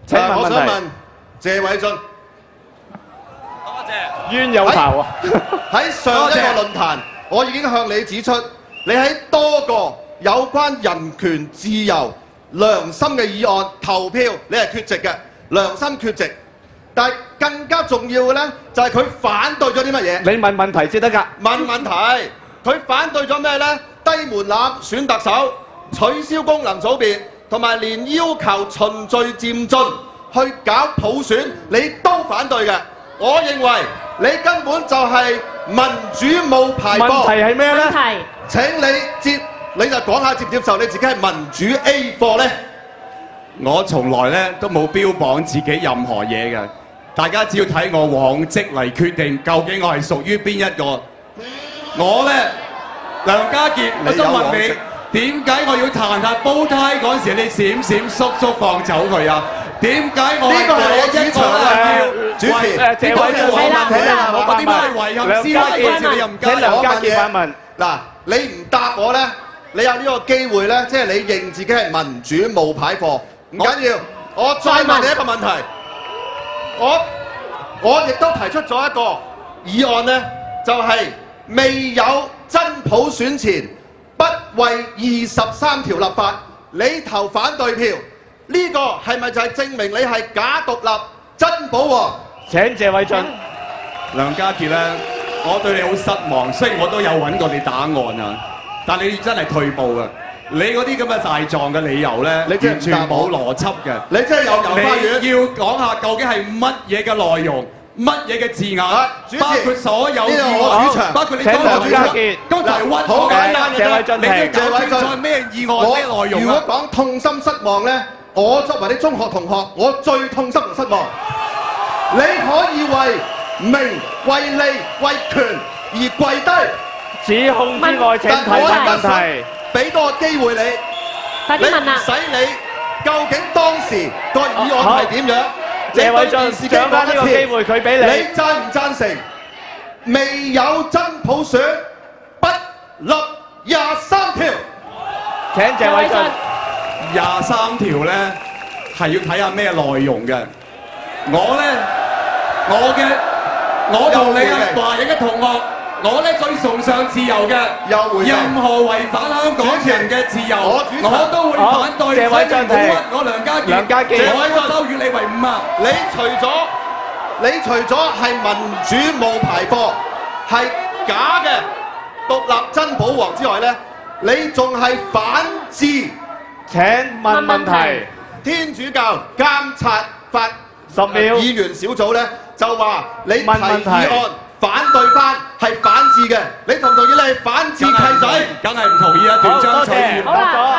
請問問題。我想問謝偉俊，冤有頭啊！喺上一個論壇，我已經向你指出，你喺多個有關人權、自由、良心嘅議案投票，你係缺席嘅，良心缺席。但係更加重要嘅呢，就係佢反對咗啲乜嘢？你問問題先得㗎。問問題，佢反對咗咩呢？低門檻選特首、取消功能組別，同埋連要求循序漸進去搞普選，你都反對嘅。我認為你根本就係民主冇排放。問題係咩呢？請你就講下接唔接受你自己係民主 A 貨呢？我從來咧都冇標榜自己任何嘢嘅，大家只要睇我往績嚟決定究竟我係屬於邊一個。我咧梁家傑，我想問你點解我要彈下煲呔嗰陣時，你閃閃縮縮放走佢啊？點解我呢個係我主場啊！主持，謝偉俊冇問題啦，我點解係遺憾師奶嗰時你又唔加？請梁家傑反問。嗱，你唔答我咧，你有呢個機會咧，即係你認自己係民主冒牌貨，唔緊要。我再問你一個問題，我亦都提出咗一個議案咧，就係未有真普選前，不為23條立法，你投反對票，呢個係咪就係證明你係假獨立真保皇？請謝偉俊。梁家傑咧，我對你好失望，雖然我都有揾過你打案啊，但你真係退步啊！你嗰啲咁嘅大狀嘅理由咧，你完全冇邏輯嘅。你真係有遊花園。你要講下究竟係乜嘢嘅內容，乜嘢嘅字眼，包括所有議案，包括你剛才屈我嘅謝偉俊，你都搞清楚係咩議案咩內容啊？如果講痛心失望咧，我作為你中學同學，我最痛心同失望。你可以為名、為利、為權而跪低。指控之外，請提問問題。俾多個機會你，你唔使理究竟當時個議案係點樣。謝偉俊，掌握呢個機會，佢俾你。你贊唔贊成未有真普選不立23條？請謝偉俊。23條咧係要睇下咩內容嘅。我同你係華人嘅同學。我咧最崇尚自由嘅，任何違反香港人嘅自由，我都會反對。謝偉俊，我梁家傑，我收與你為伍啊！你除咗係民主冒牌貨，係假嘅獨立真保皇之外咧，你仲係反智。請問問題。天主教監察法10秒。議員小組咧就話你提議案。反對翻係反智嘅，你同唔同意你係反智契仔？梗係唔同意啊！斷章取義。